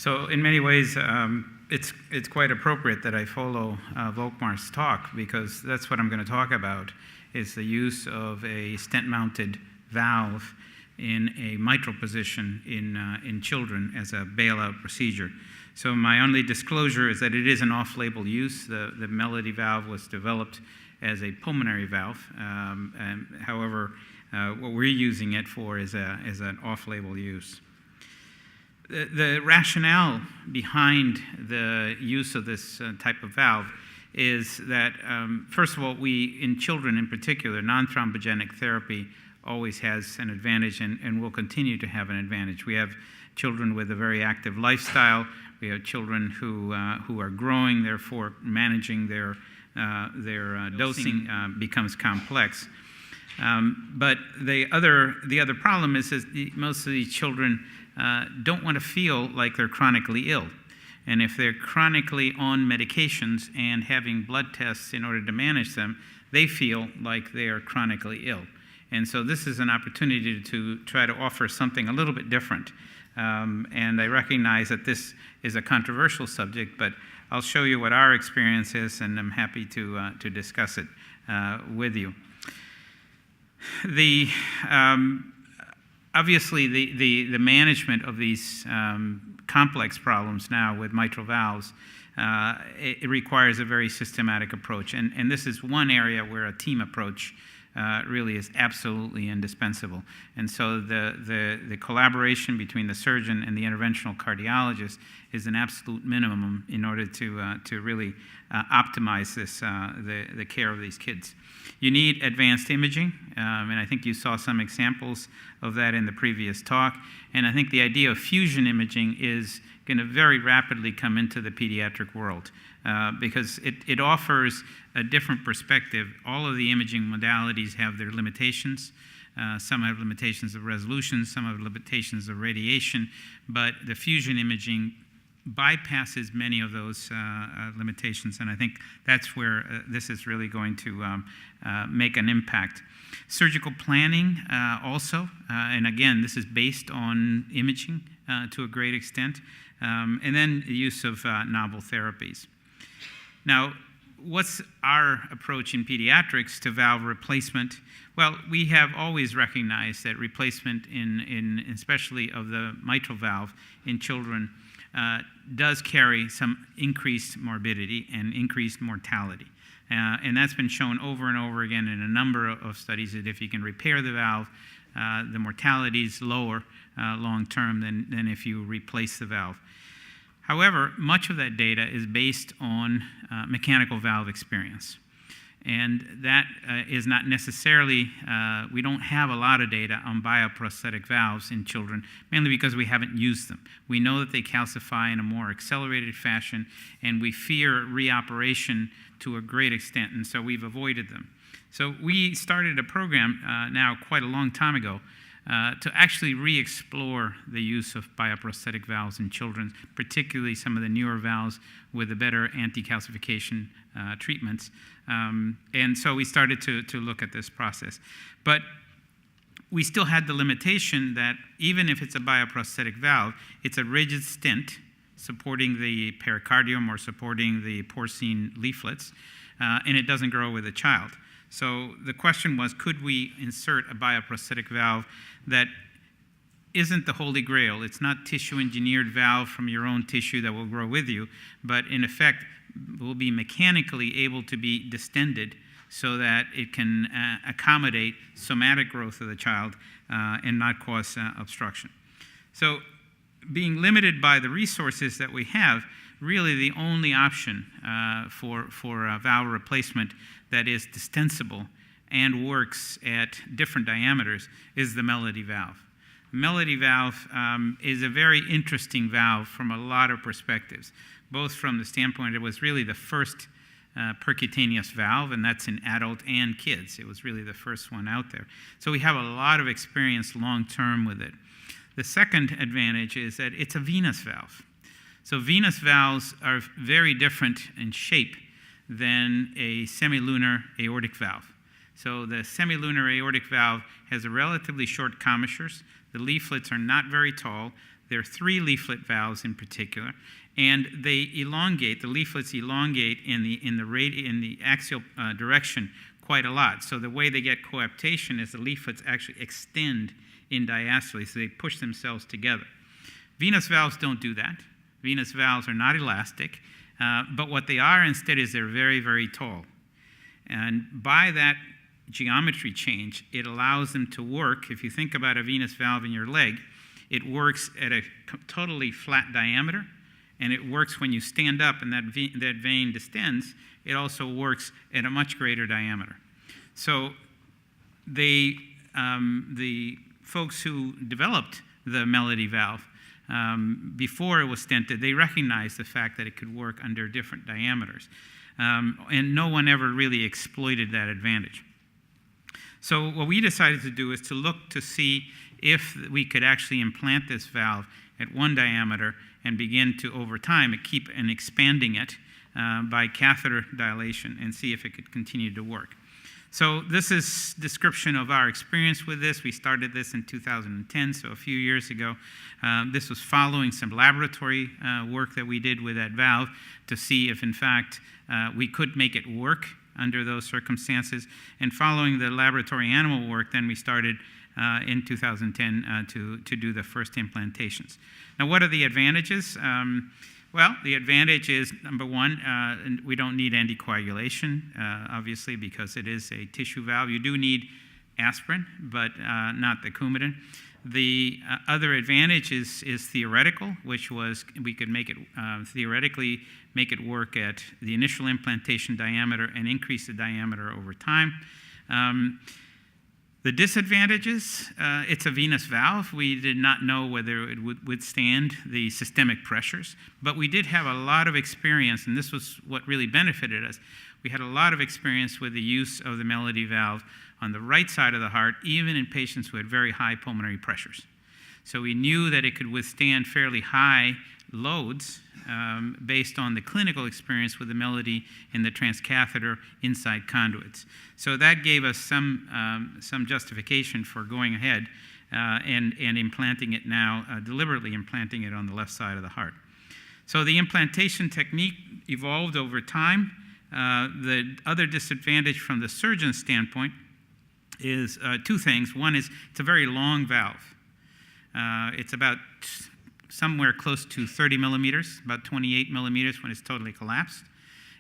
So in many ways, it's quite appropriate that I follow Volkmar's talk, because that's what I'm going to talk about, is the use of a stent-mounted valve in a mitral position in children as a bailout procedure. So my only disclosure is that it is an off-label use. The Melody valve was developed as a pulmonary valve. However, what we're using it for is an off-label use. The rationale behind the use of this type of valve is that, first of all, in children in particular, non-thrombogenic therapy always has an advantage and will continue to have an advantage. We have children with a very active lifestyle. We have children who are growing, therefore managing their dosing becomes complex. But the other problem is most of these children don't want to feel like they're chronically ill. And if they're chronically on medications and having blood tests in order to manage them, they feel like they are chronically ill. And so this is an opportunity to try to offer something a little bit different. And I recognize that this is a controversial subject, but I'll show you what our experience is, and I'm happy to discuss it with you. Obviously, the management of these complex problems now with mitral valves, it requires a very systematic approach. And this is one area where a team approach really is absolutely indispensable. And so the collaboration between the surgeon and the interventional cardiologist is an absolute minimum in order to really optimize the care of these kids. You need advanced imaging, and I think you saw some examples of that in the previous talk. And I think the idea of fusion imaging is going to very rapidly come into the pediatric world because it offers a different perspective. All of the imaging modalities have their limitations. Some have limitations of resolution, some have limitations of radiation, but the fusion imaging bypasses many of those limitations, and I think that's where this is really going to make an impact. Surgical planning also, and again, this is based on imaging to a great extent, and then the use of novel therapies. Now, what's our approach in pediatrics to valve replacement? Well, we have always recognized that replacement especially of the mitral valve in children does carry some increased morbidity and increased mortality. And that's been shown over and over again in a number of studies that if you can repair the valve, the mortality is lower long term than if you replace the valve. However, much of that data is based on mechanical valve experience. And that is not necessarily, we don't have a lot of data on bioprosthetic valves in children, mainly because we haven't used them. We know that they calcify in a more accelerated fashion, and we fear reoperation to a great extent, and so we've avoided them. So we started a program now quite a long time ago to actually re-explore the use of bioprosthetic valves in children, particularly some of the newer valves with the better anti-calcification treatments. And so we started to look at this process. But we still had the limitation that even if it's a bioprosthetic valve, it's a rigid stent supporting the pericardium or supporting the porcine leaflets, and it doesn't grow with a child. So the question was, could we insert a bioprosthetic valve that isn't the holy grail? It's not tissue-engineered valve from your own tissue that will grow with you, but in effect will be mechanically able to be distended so that it can accommodate somatic growth of the child and not cause obstruction. So being limited by the resources that we have, really the only option for valve replacement that is distensible and works at different diameters is the Melody valve. Melody valve is a very interesting valve from a lot of perspectives, both from the standpoint it was really the first percutaneous valve, and that's in adult and kids. It was really the first one out there. So we have a lot of experience long-term with it. The second advantage is that it's a venous valve. So venous valves are very different in shape than a semilunar aortic valve. So the semilunar aortic valve has a relatively short commissures. The leaflets are not very tall. There are 3 leaflet valves in particular, and they elongate. The leaflets elongate in the axial direction quite a lot. So the way they get coaptation is the leaflets actually extend in diastole, so they push themselves together. Venous valves don't do that. Venous valves are not elastic, but what they are instead is they're very, very tall. And by that geometry change, it allows them to work. If you think about a venous valve in your leg, it works at a totally flat diameter, and it works when you stand up and that vein distends. It also works at a much greater diameter. So the folks who developed the Melody valve, before it was stented, they recognized the fact that it could work under different diameters. And no one ever really exploited that advantage. So what we decided to do is to look to see if we could actually implant this valve at 1 diameter and begin to, over time, keep and expanding it by catheter dilation and see if it could continue to work. So this is description of our experience with this. We started this in 2010, so a few years ago. This was following some laboratory work that we did with that valve to see if, in fact, we could make it work under those circumstances. And following the laboratory animal work, then we started in 2010 to do the first implantations. Now, what are the advantages? Well, the advantage is, number one, we don't need anticoagulation, obviously, because it is a tissue valve. You do need aspirin, but not the Coumadin. The other advantage is theoretical, which was we could make it theoretically make it work at the initial implantation diameter and increase the diameter over time. The disadvantages, it's a venous valve. We did not know whether it would withstand the systemic pressures, but we did have a lot of experience, and this was what really benefited us. We had a lot of experience with the use of the Melody valve on the right side of the heart, even in patients who had very high pulmonary pressures. So we knew that it could withstand fairly high loads based on the clinical experience with the Melody in the transcatheter inside conduits. So that gave us some justification for going ahead and implanting it now, deliberately implanting it on the left side of the heart. So the implantation technique evolved over time. The other disadvantage from the surgeon's standpoint is 2 things. One is it's a very long valve. It's about somewhere close to 30 millimeters, about 28 millimeters when it's totally collapsed.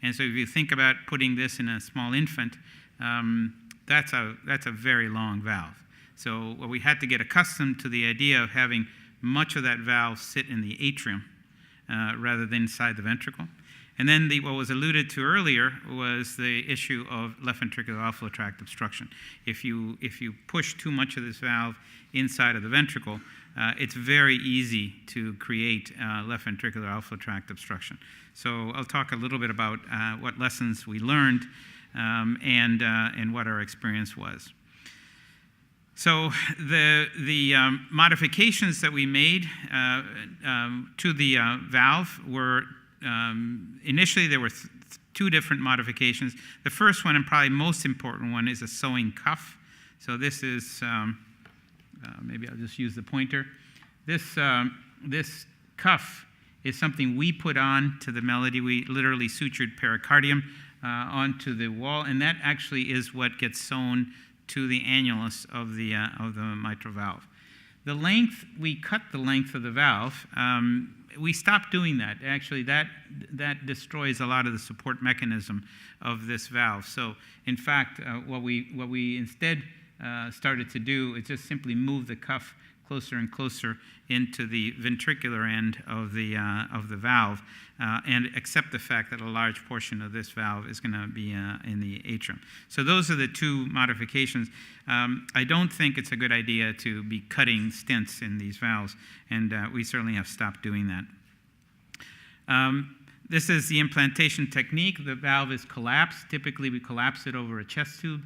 And so if you think about putting this in a small infant, that's a very long valve. So we had to get accustomed to the idea of having much of that valve sit in the atrium rather than inside the ventricle. And then what was alluded to earlier was the issue of left ventricular outflow tract obstruction. If you push too much of this valve inside of the ventricle, it's very easy to create left ventricular outflow tract obstruction. So I'll talk a little bit about what lessons we learned and what our experience was. So the modifications that we made to the valve were initially there were 2 different modifications. The first one, and probably most important one, is a sewing cuff. So this is maybe I'll just use the pointer. This cuff is something we put on to the Melody. We literally sutured pericardium onto the wall, and that actually is what gets sewn to the annulus of the mitral valve. The length, we cut the length of the valve. We stopped doing that. Actually, that destroys a lot of the support mechanism of this valve. So, in fact, what we instead started to do is just simply move the cuff closer and closer into the ventricular end of the valve and accept the fact that a large portion of this valve is going to be in the atrium. So those are the 2 modifications. I don't think it's a good idea to be cutting stents in these valves, and we certainly have stopped doing that. This is the implantation technique. The valve is collapsed. Typically, we collapse it over a chest tube.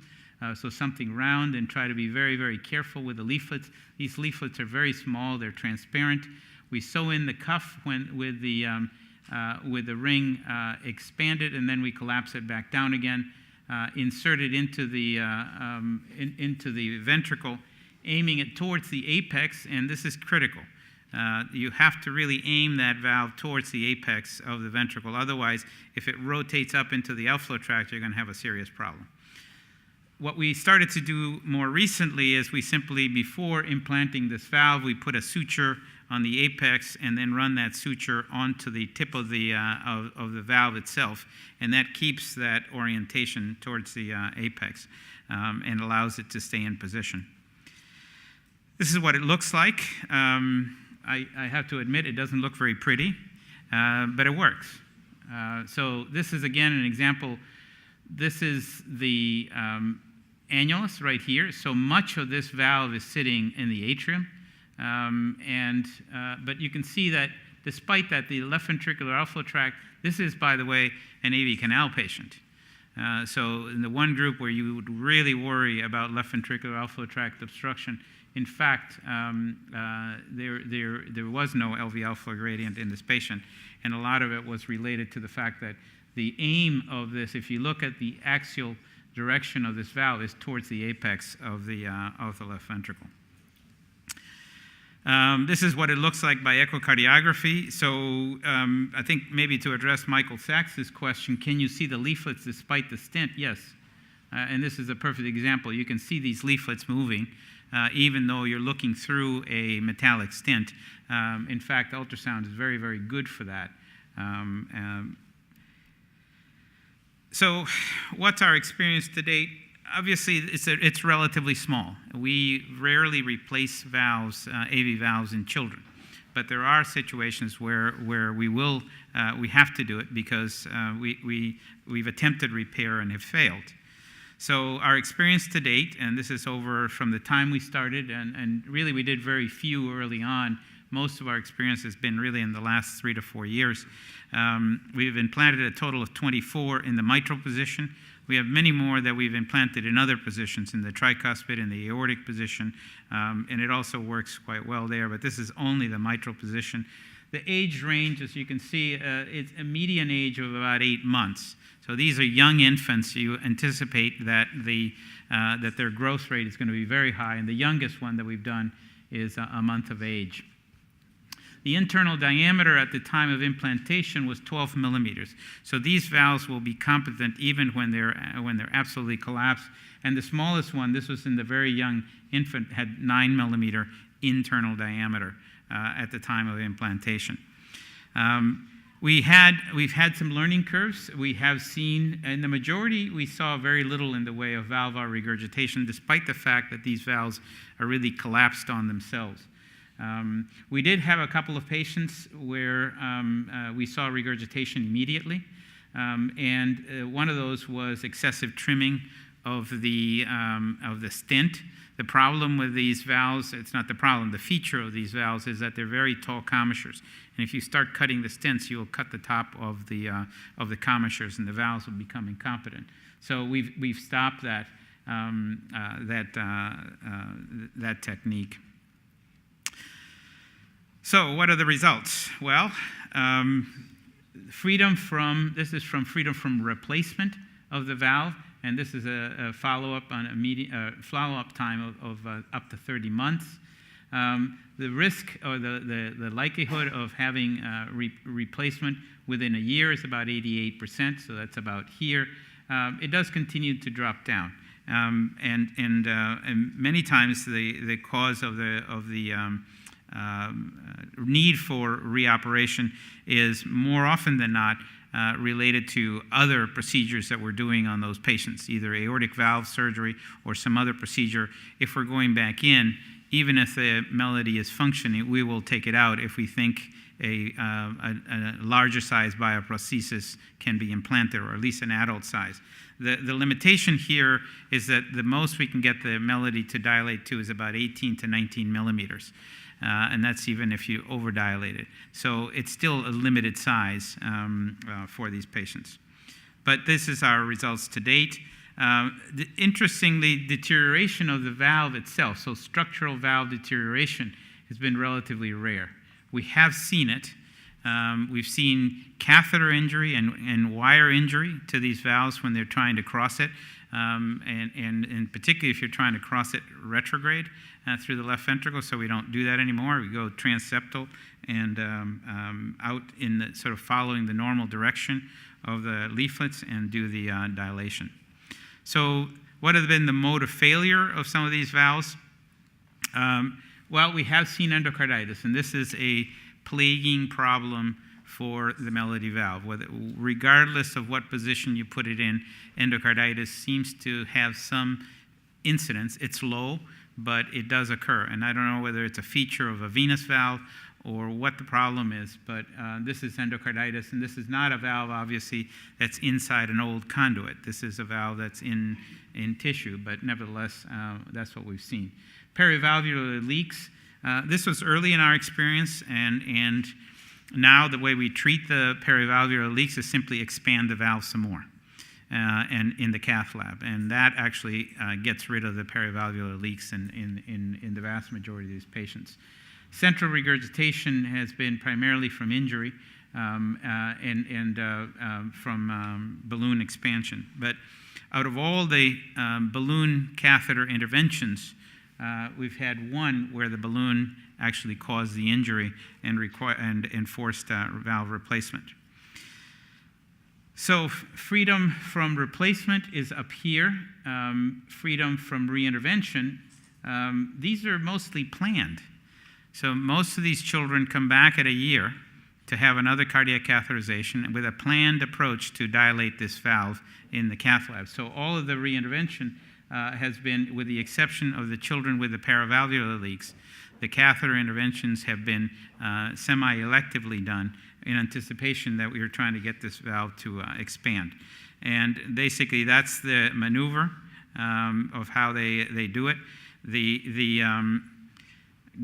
So something round, and try to be very, very careful with the leaflets. These leaflets are very small. They're transparent. We sew in the cuff with the ring expanded, and then we collapse it back down again, insert it into the ventricle, aiming it towards the apex, and this is critical. You have to really aim that valve towards the apex of the ventricle. Otherwise, if it rotates up into the outflow tract, you're going to have a serious problem. What we started to do more recently is we simply, before implanting this valve, we put a suture on the apex and then run that suture onto the tip of the valve itself. And that keeps that orientation towards the apex and allows it to stay in position. This is what it looks like. I have to admit it doesn't look very pretty, but it works. So this is, again, an example. This is the annulus right here. So much of this valve is sitting in the atrium. But you can see that despite that, the left ventricular outflow tract, this is, by the way, an AV canal patient. So in the one group where you would really worry about left ventricular outflow tract obstruction, in fact, there was no LV outflow gradient in this patient, and a lot of it was related to the fact that the aim of this, if you look at the axial direction of this valve, is towards the apex of the left ventricle. This is what it looks like by echocardiography. So I think maybe to address Michael Sachs's question, can you see the leaflets despite the stent? Yes. And this is a perfect example. You can see these leaflets moving, even though you're looking through a metallic stent. In fact, ultrasound is very, very good for that. So what's our experience to date? Obviously, it's relatively small. We rarely replace valves, AV valves in children. But there are situations where we have to do it because we've attempted repair and have failed. So our experience to date, and this is over from the time we started, and really we did very few early on. Most of our experience has been really in the last 3 to 4 years. We've implanted a total of 24 in the mitral position. We have many more that we've implanted in other positions, in the tricuspid, in the aortic position, and it also works quite well there, but this is only the mitral position. The age range, as you can see, it's a median age of about 8 months. So these are young infants. You anticipate that that their growth rate is going to be very high, and the youngest one that we've done is a month of age. The internal diameter at the time of implantation was 12 millimeters. So these valves will be competent even when they're absolutely collapsed. And the smallest one, this was in the very young infant, had 9 millimeter internal diameter at the time of implantation. We've had some learning curves. We have seen, in the majority, we saw very little in the way of valvular regurgitation, despite the fact that these valves are really collapsed on themselves. We did have a couple of patients where we saw regurgitation immediately, and one of those was excessive trimming of the stent. The problem with these valves, it's not the problem, the feature of these valves is that they're very tall commissures. And if you start cutting the stents, you'll cut the top of the commissures, and the valves will become incompetent. So we've stopped that technique. So what are the results? Well, freedom from replacement of the valve, and this is a follow-up on a follow-up time of up to 30 months. The risk or the likelihood of having replacement within a year is about 88%, so that's about here. It does continue to drop down, and many times the cause of the need for reoperation is more often than not related to other procedures that we're doing on those patients, either aortic valve surgery or some other procedure. If we're going back in, even if the melody is functioning, we will take it out if we think a larger size bioprosthesis can be implanted, or at least an adult size. The limitation here is that the most we can get the melody to dilate to is about 18 to 19 millimeters. And that's even if you overdilate it. So it's still a limited size for these patients. But this is our results to date. Interestingly, deterioration of the valve itself, so structural valve deterioration, has been relatively rare. We have seen it. We've seen catheter injury and wire injury to these valves when they're trying to cross it. and particularly if you're trying to cross it retrograde through the left ventricle. So we don't do that anymore. We go transeptal and out in the sort of following the normal direction of the leaflets and do the dilation. So what have been the mode of failure of some of these valves? Well, we have seen endocarditis, and this is a plaguing problem for the Melody valve. Regardless of what position you put it in, endocarditis seems to have some incidence. It's low, but it does occur. And I don't know whether it's a feature of a venous valve or what the problem is, but this is endocarditis, and this is not a valve, obviously, that's inside an old conduit. This is a valve that's in tissue, but nevertheless, that's what we've seen. Perivalvular leaks. This was early in our experience, and now the way we treat the perivalvular leaks is simply expand the valve some more and in the cath lab. And that actually gets rid of the perivalvular leaks in the vast majority of these patients. Central regurgitation has been primarily from injury and from balloon expansion. But out of all the balloon catheter interventions, we've had one where the balloon actually caused the injury and forced valve replacement. So freedom from replacement is up here. Freedom from reintervention, these are mostly planned. So most of these children come back at a year to have another cardiac catheterization with a planned approach to dilate this valve in the cath lab. So all of the reintervention has been, with the exception of the children with the paravalvular leaks, the catheter interventions have been semi-electively done in anticipation that we were trying to get this valve to expand. And basically that's the maneuver of how they do it. The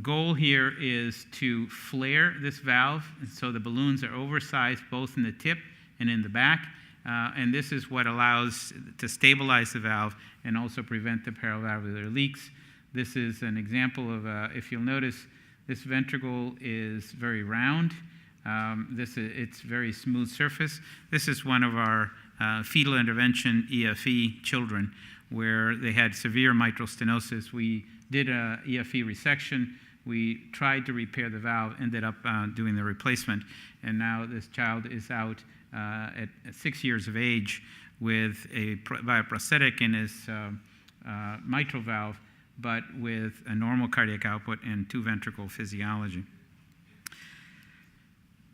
goal here is to flare this valve, and so the balloons are oversized both in the tip and in the back, and this is what allows to stabilize the valve and also prevent the paravalvular leaks. This is an example of, if you'll notice, this ventricle is very round. It's very smooth surface. This is one of our fetal intervention EFE children where they had severe mitral stenosis. We did a EFE resection. We tried to repair the valve, ended up doing the replacement, and now this child is out at 6 years of age with a bioprosthetic in his mitral valve, but with a normal cardiac output and two-ventricle physiology.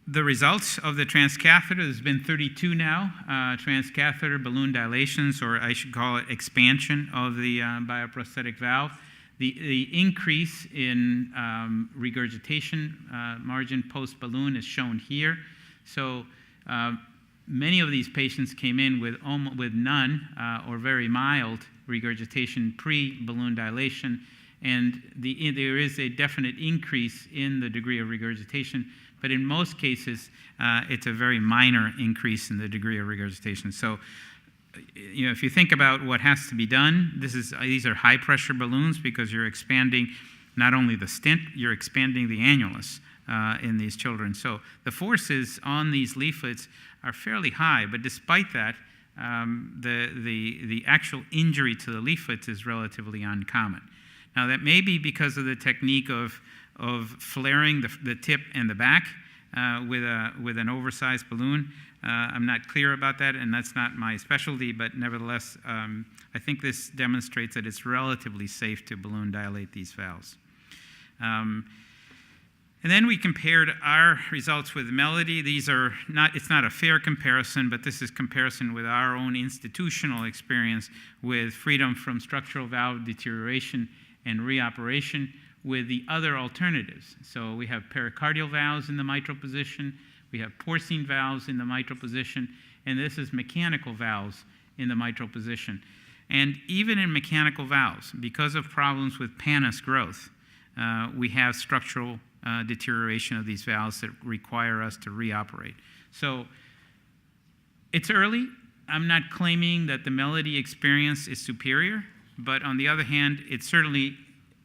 The results of the transcatheter, there's been 32 now, transcatheter balloon dilations, or I should call it expansion of the bioprosthetic valve. The increase in regurgitation margin post-balloon is shown here. So many of these patients came in with none or very mild regurgitation pre-balloon dilation, and there is a definite increase in the degree of regurgitation, but in most cases, it's a very minor increase in the degree of regurgitation. So, if you think about what has to be done, these are high-pressure balloons because you're expanding not only the stent, you're expanding the annulus in these children. So the forces on these leaflets are fairly high, but despite that, the actual injury to the leaflets is relatively uncommon. Now that may be because of the technique of flaring the tip and the back with an oversized balloon. I'm not clear about that, and that's not my specialty, but nevertheless, I think this demonstrates that it's relatively safe to balloon dilate these valves. And then we compared our results with Melody. It's not a fair comparison, but this is comparison with our own institutional experience with freedom from structural valve deterioration and reoperation with the other alternatives. So we have pericardial valves in the mitral position, we have porcine valves in the mitral position, and this is mechanical valves in the mitral position. And even in mechanical valves, because of problems with pannus growth, we have structural deterioration of these valves that require us to reoperate. So it's early. I'm not claiming that the Melody experience is superior, but on the other hand, it's certainly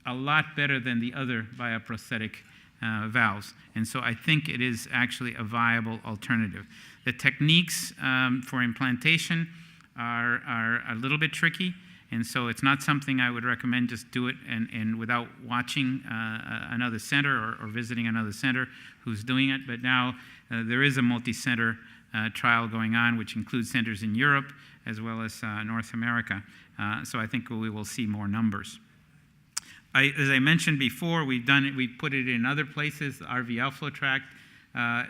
a lot better than the other bioprosthetic valves. And so I think it is actually a viable alternative. The techniques for implantation are a little bit tricky, and so it's not something I would recommend just do it and without watching another center or visiting another center who's doing it. But now there is a multi-center trial going on, which includes centers in Europe as well as North America. So I think we will see more numbers. As I mentioned before, we put it in other places, RV outflow tract,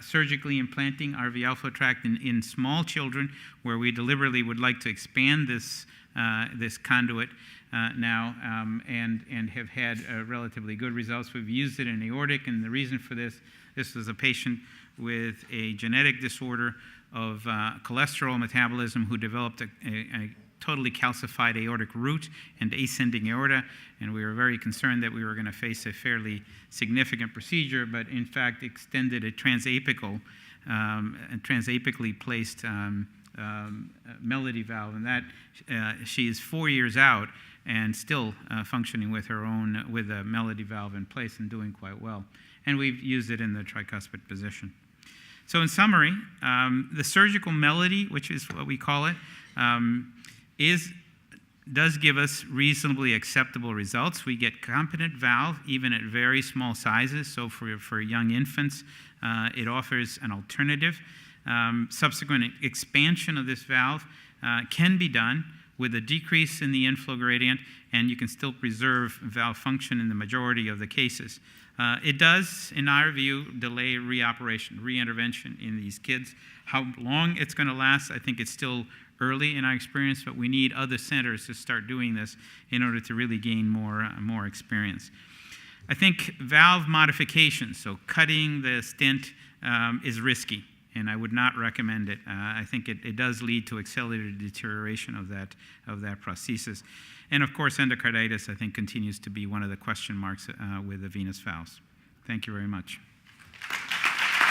surgically implanting RV outflow tract in small children, where we deliberately would like to expand this conduit now, and have had relatively good results. We've used it in aortic, and the reason for this was a patient with a genetic disorder of cholesterol metabolism who developed a totally calcified aortic root and ascending aorta, and we were very concerned that we were going to face a fairly significant procedure, but in fact extended a transapically placed melody valve, and that she is 4 years out and still functioning with a melody valve in place and doing quite well. And we've used it in the tricuspid position. So in summary, the surgical melody, which is what we call it, does give us reasonably acceptable results. We get competent valve even at very small sizes. So for young infants, it offers an alternative. Subsequent expansion of this valve can be done with a decrease in the inflow gradient, and you can still preserve valve function in the majority of the cases. It does, in our view, delay reoperation, reintervention in these kids. How long it's going to last, I think it's still early in our experience, but we need other centers to start doing this in order to really gain more experience. I think valve modification, so cutting the stent, is risky, and I would not recommend it. I think it does lead to accelerated deterioration of that prosthesis. And of course, endocarditis, I think, continues to be one of the question marks with the venous valves. Thank you very much.